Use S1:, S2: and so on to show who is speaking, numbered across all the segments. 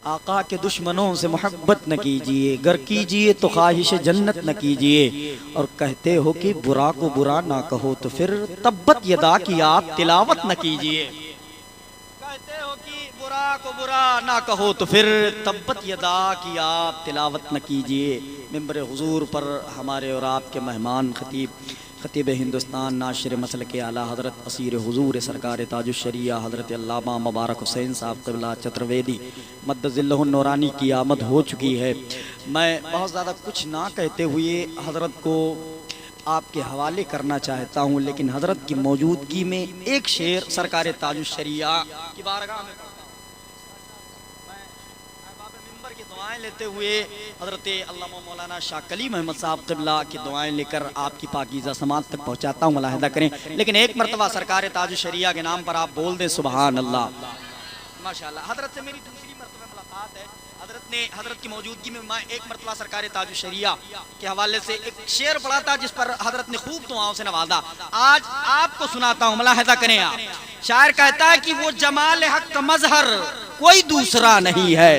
S1: آقا کے دشمنوں سے محبت نہ کیجیے، گر کیجیے تو خواہش جنت نہ کیجیے، اور کہتے ہو کہ برا کو برا نہ کہو تو پھر تبت یدا کی آپ تلاوت نہ کیجیے۔ کہتے ہو کہ برا کو برا نہ کہو تو پھر تبت یدا کی آپ تلاوت نہ کیجیے۔ ممبر حضور پر ہمارے اور آپ کے مہمان خطیب ہندوستان ناشر مسلک اعلیٰ حضرت اسیر حضور سرکار تاج الشریعہ حضرت علامہ مبارک حسین صاحب قبلہ چترویدی مد ظلہ النورانی کی آمد ہو چکی ہے۔ میں بہت زیادہ کچھ نہ کہتے ہوئے حضرت کو آپ کے حوالے کرنا چاہتا ہوں، لیکن حضرت کی موجودگی میں ایک شعر سرکار تاج الشریعہ کی بارگاہ میں دعائیں لیتے ہوئے حضرت علامہ مولانا شاہ کلیم احمد صاحب قبلہ کی دعائیں لے کر آپ کی پاکیزہ سماعت تک پہنچاتا ہوں، ملاحظہ کریں۔ لیکن ایک مرتبہ سرکار تاج الشریعہ کے نام پر آپ بول دیں سبحان اللہ۔ ماشاءاللہ حضرت سے میری دوسری مرتبہ ملاقات ہے۔ حضرت کی موجودگی میں ایک مرتبہ سرکار تاج الشریعہ کے حوالے سے ایک شعر پڑھا تھا جس پر حضرت نے خوب دعاؤں سے نوازا۔ آج آپ کو سناتا ہوں، ملاحظہ کریں آپ۔ شاعر کہتا ہے کہ وہ جمال حق کا مظہر کوئی دوسرا نہیں ہے،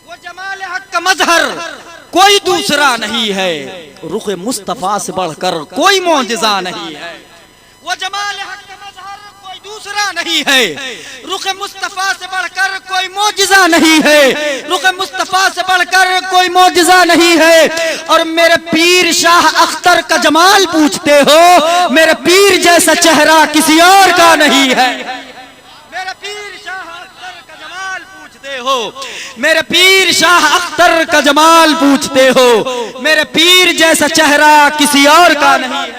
S1: وہ جمال حق کا مظہر کوئی دوسرا نہیں ہے، رخ مصطفیٰ سے بڑھ کر کوئی معجزہ نہیں ہے۔ وہ جمال حق کا مظہر کوئی دوسرا نہیں ہے، رخ مصطفیٰ سے بڑھ کر کوئی معجزہ نہیں ہے، رخ مصطفیٰ سے بڑھ کر کوئی معجزہ نہیں ہے۔ اور میرے پیر شاہ اختر کا جمال پوچھتے ہو، میرے پیر جیسا چہرہ کسی اور کا نہیں ہے۔ میرے پیر شاہ اختر کا جمال پوچھتے ہو، میرے پیر شاہ اختر کا جمال پوچھتے ہو، میرے پیر جیسا چہرہ کسی اور کا نہیں ہے،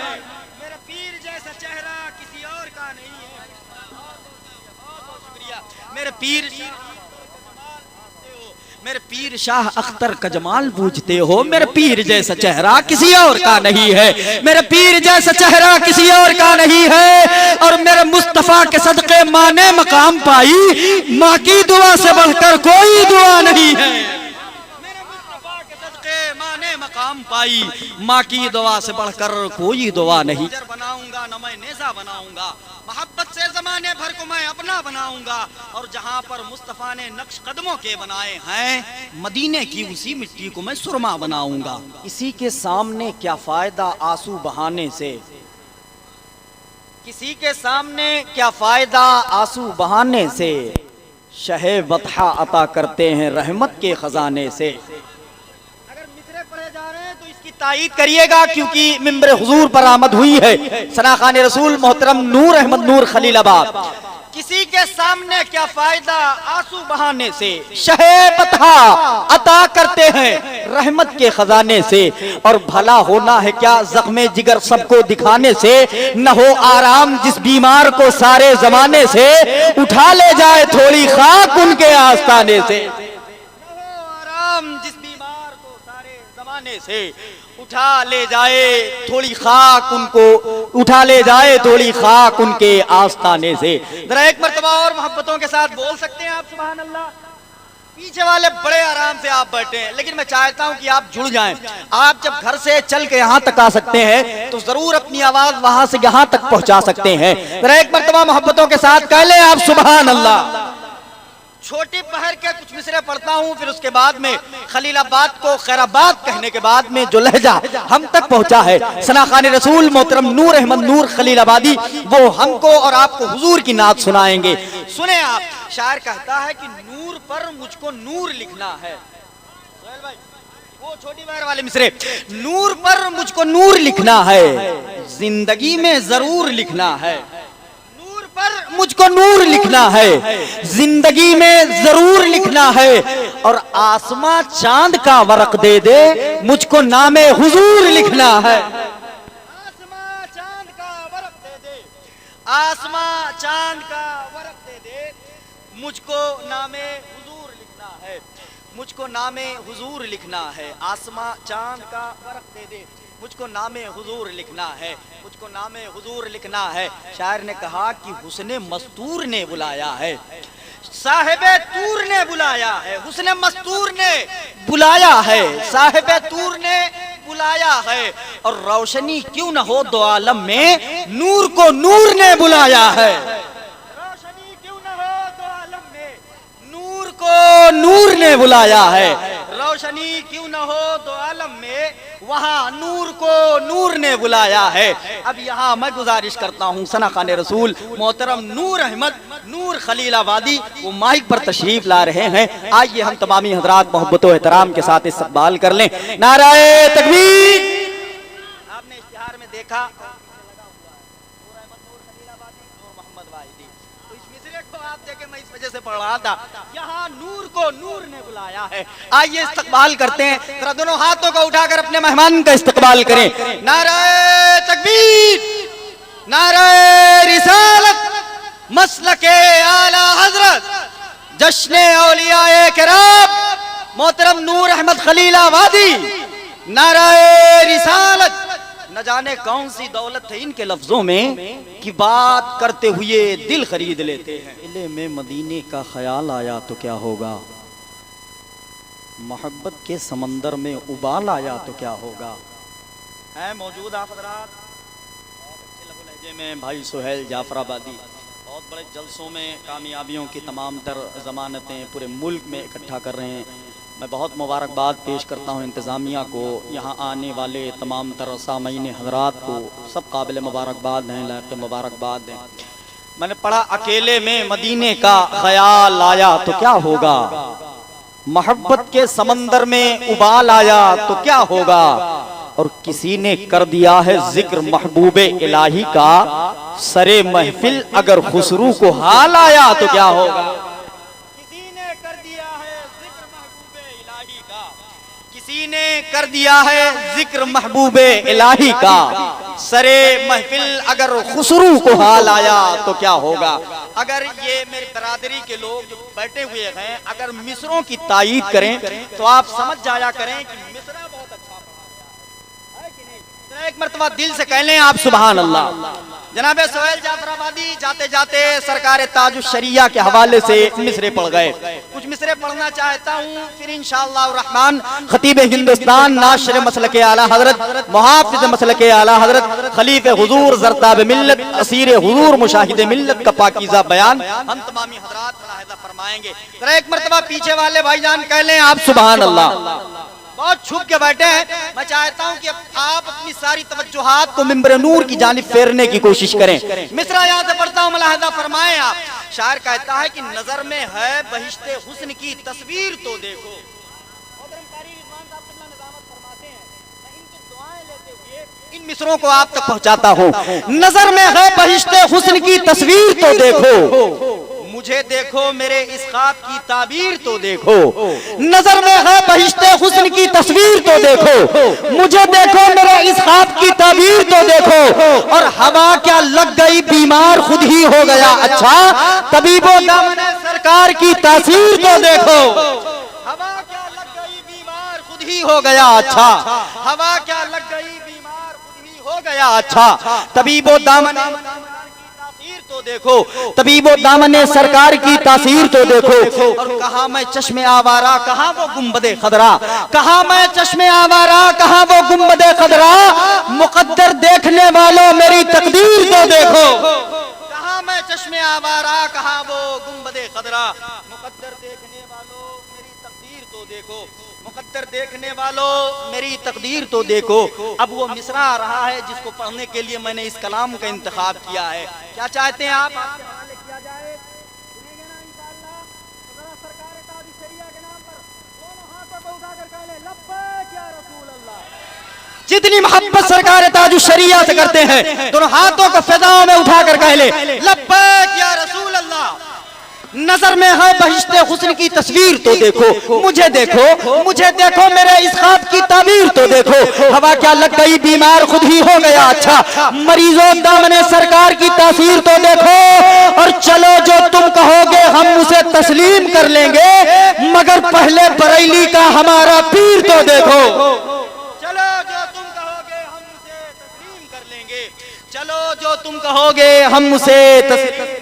S1: میرے پیر جیسا چہرہ کسی اور کا نہیں ہے۔ بہت شکریہ۔ میرے پیر شاہ اختر کا جمال پوچھتے ہو، میرے پیر جیسا چہرہ کسی اور کا نہیں ہے، میرے پیر جیسا چہرہ کسی اور کا نہیں ہے۔ اور میرے مصطفیٰ کے صدقے ماں نے مقام پائی، ماں کی دعا سے بڑھ کر کوئی دعا نہیں ہے۔ میرے مصطفیٰ کے صدقے ماں نے مقام پائی، ماں کی دعا سے بڑھ کر کوئی دعا نہیں۔ بناؤں گا نہ میں نیزہ بناؤں گا، محبت سے زمانے بھر کو میں اپنا بناؤں گا، اور جہاں پر مصطفیٰ نے نقش قدموں کے بنائے ہیں، مدینے کی اسی مٹی کو میں سرما بناؤں گا۔ اسی کے سامنے کیا فائدہ آنسو بہانے سے، کسی کے سامنے کیا فائدہ آنسو بہانے سے، شہ بطحہ عطا کرتے ہیں رحمت کے خزانے سے۔ اگر مصرے پڑھے جا رہے ہیں تو اس کی تائید کریے گا، کیونکہ ممبر حضور پر آمد ہوئی ہے ثنا خان رسول محترم نور احمد نور خلیل آباد۔ کسی کے سامنے کیا فائدہ آنسو بہانے سے، شہ بطحہ عطا کرتے ہیں رحمت کے خزانے سے، اور بھلا ہونا ہے کیا زخم جگر سب کو دکھانے سے، نہ ہو آرام جس بیمار کو سارے زمانے سے، اٹھا لے جائے تھوڑی خاک ان کے آستانے سے۔ نہ ہو آرام جس بیمار کو سارے زمانے سے، اٹھا لے جائے تھوڑی خاک ان کو، اٹھا لے جائے تھوڑی خاک ان کے آستانے سے۔ ذرا ایک مرتبہ اور محبتوں کے ساتھ بول سکتے ہیں آپ سبحان اللہ؟ پیچھے والے بڑے آرام سے آپ بیٹھے ہیں، لیکن میں چاہتا ہوں کہ آپ جڑ جائیں۔ آپ جب گھر سے چل کے یہاں تک آ سکتے ہیں تو ضرور اپنی آواز وہاں سے یہاں تک پہنچا سکتے ہیں۔ ذرا ایک مرتبہ محبتوں کے ساتھ کہہ لیں آپ سبحان اللہ۔ چھوٹی پہر کے کچھ مصرے پڑھتا ہوں، پھر اس کے بعد میں خلیل آباد کو خیر آباد کہنے کے بعد میں جو لہجہ ہم تک پہنچا ہے ثنا خان رسول محترم نور احمد نور خلیل آبادی، وہ ہم کو اور آپ کو حضور کی نعت سنائیں گے۔ سنیں آپ، شاعر کہتا ہے کہ نور پر مجھ کو نور لکھنا ہے، وہ چھوٹی پہر والے مصرے، نور پر مجھ کو نور لکھنا ہے، زندگی میں ضرور لکھنا ہے، پر مجھ کو نور لکھنا ہے، زندگی میں ضرور لکھنا ہے، اور آسماں چاند کا ورق دے دے مجھ کو نام حضور لکھنا ہے۔ آسماں چاند کا ورق دے دے، آسماں چاند کا ورق دے دے، مجھ کو نام حضور لکھنا ہے، مجھ کو نام حضور لکھنا ہے، آسماں چاند کا ورق دے دے، مجھ کو نام حضور لکھنا ہے، مجھ کو نام حضور لکھنا ہے۔ شاعر نے کہا کہ حسن مستور نے بلایا ہے، صاحب طور نے بلایا ہے، حسن مستور نے بلایا ہے، صاحب طور نے بلایا ہے، اور روشنی کیوں نہ ہو دو عالم میں، نور کو نور نے بلایا ہے۔ روشنی کیوں نہ ہو دو عالم میں، نور کو نور نے بلایا ہے، روشنی کیوں نہ ہو دو عالم میں، وہاں نور کو نور نے بلایا ہے۔ اب یہاں میں گزارش کرتا ہوں ثنا خان رسول محترم نور احمد نور خلیل آبادی وہ مائک پر تشریف لا رہے ہیں، آئیے ہم تمامی حضرات محبت و احترام کے ساتھ استقبال کر لیں۔ نعرہ تکبیر! آپ نے اشتہار میں دیکھا میں اس وجہ سے پڑھ رہا تھا، یہاں نور کو نور نے بلایا ہے۔ آئیے استقبال کرتے ہیں، ذرا دونوں ہاتھوں کو اٹھا کر اپنے مہمان کا استقبال کریں۔ نعرہ تکبیر! نعرہ رسالت! مسلک اعلی حضرت جشن اولیاء کرام محترم نور احمد خلیل آبادی، نعرہ رسالت! نہ جانے کون سی دولت ہے ان کے لفظوں میں کہ بات کرتے ہوئے دل خرید لیتے ہیں۔ دل میں مدینے کا خیال آیا تو کیا ہوگا، محبت کے سمندر میں ابال آیا تو کیا ہوگا۔ ہے موجود آپ حضرات بہت اچھے لب و لہجے میں بھائی سہیل جعفر آبادی بہت بڑے جلسوں میں کامیابیوں کی تمام تر ضمانتیں پورے ملک میں اکٹھا کر رہے ہیں۔ میں بہت مبارکباد پیش کرتا ہوں انتظامیہ کو، یہاں آنے والے تمام تر سامعین حضرات کو، سب قابل مبارکباد ہیں، لائق مبارکباد ہیں۔ میں نے پڑھا اکیلے میں مدینے کا خیال آیا تو کیا ہوگا، محبت کے سمندر میں ابال آیا تو کیا ہوگا، اور کسی نے کر دیا ہے ذکر محبوب الہی کا، سرے محفل اگر خسرو کو حال آیا تو کیا ہوگا۔ کسی نے کر دیا ہے ذکر محبوب الہی کا، سرے محفل اگر خسرو کو حال آیا تو کیا ہوگا۔ اگر یہ میری برادری کے لوگ جو بیٹھے ہوئے ہیں اگر مصروں کی تائید کریں تو آپ سمجھ جایا کریں کہ مصرہ بہت اچھا ہے کہ نہیں۔ ایک مرتبہ دل سے کہہ لیں آپ سبحان اللہ۔ جناب سہیل جعفر آبادی جاتے جاتے سرکار تاج الشریعہ کے حوالے سے مصرے پڑھ گئے، کچھ مصرے پڑھنا چاہتا ہوں، پھر انشاءاللہ الرحمن خطیب ہندوستان، ناشر مسلک اعلی حضرت، محافظ مسلک اعلی حضرت، خلیف حضور، زرتاب ملت، اسیر حضور، مشاہد ملت کا پاکیزہ بیان ہم تمامی حضرات ملاحظہ فرمائیں گے۔ ذرا ایک مرتبہ پیچھے والے بھائی جان کہہ لیں آپ سبحان اللہ۔ بہت چھپ کے بیٹھے ہیں، میں چاہتا ہوں کہ آپ اپنی ساری توجہات کو منبر نور کی جانب پھیرنے کی کوشش کریں۔ مصرع یہاں سے پڑھتا ہوں، ملاحظہ فرمائیں آپ۔ شاعر کہتا ہے کہ نظر میں ہے بہشت حسن کی تصویر تو دیکھو۔ ان مصروں کو آپ تک پہنچاتا ہوں۔ نظر میں ہے بہشت حسن کی تصویر تو دیکھو، مجھے دیکھو میرے اس خواب کی تعبیر تو دیکھو۔ نظر میں ہے بہشت حسن کی تصویر تو دیکھو، مجھے دیکھو میرے اس خواب کی تعبیر تو دیکھو، اور ہوا کیا لگ گئی بیمار خود ہی ہو گیا اچھا، طبیب و دامن سرکار کی تاثیر تو دیکھو۔ ہوا کیا لگ گئی بیمار خود ہی ہو گیا اچھا، ہوا کیا لگ گئی بیمار خود ہی ہو گیا اچھا، طبیب و دامن تو دیکھو، طبیب و دامن سرکار کی تاثیر تو دیکھو۔ اور کہاں میں چشم آوارہ کہاں وہ گنبد خضرا، کہاں میں چشم آوارہ کہاں وہ گنبد خضرا، مقدر دیکھنے والوں میری تقدیر تو دیکھو۔ کہاں میں چشم آوارہ کہاں وہ گنبد خضرا، مقدر دیکھنے والوں میری تقدیر تو دیکھو، مقدر دیکھنے والوں میری تقدیر تو دیکھو۔ اب وہ مصرع آ رہا ہے جس کو پڑھنے کے لیے میں نے اس کلام کا انتخاب کیا ہے۔ کیا چاہتے ہیں آپ آپ کے حوالے کیا جائے؟ سنیں گے نا انشاءاللہ؟ تو ذرا سرکار تاج الشریعہ کے نام پر دونوں ہاتھوں کو اٹھا کر کہہ لیں لبیک یا رسول اللہ۔ جتنی محبت سرکار تاج الشریعہ سے کرتے ہیں دونوں ہاتھوں کو فضاؤں میں اٹھا کر کہہ لیں لبیک یا رسول اللہ۔ نظر میں ہے بہشت حسن کی تصویر تو دیکھو، مجھے دیکھو مجھے دیکھو میرے اس خواب کی تعبیر تو دیکھو، ہوا کیا لگ گئی بیمار خود ہی ہو گیا اچھا، مریضوں دامن سرکار کی تاثیر تو دیکھو، اور چلو جو تم کہو گے ہم اسے تسلیم کر لیں گے، مگر پہلے بریلی کا ہمارا پیر تو دیکھو۔ چلو جو تم کہو گے ہم اسے تسلیم کر لیں گے، چلو جو تم کہو گے ہم اسے تسلیم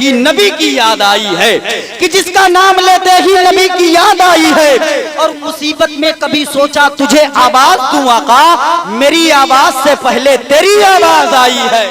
S1: ہی نبی کی یاد آئی ہے، کہ جس کا نام لیتے ہی نبی کی یاد آئی ہے۔ اور مصیبت میں کبھی سوچا تجھے آواز دوں آقا، میری آواز سے پہلے تیری آواز آئی ہے۔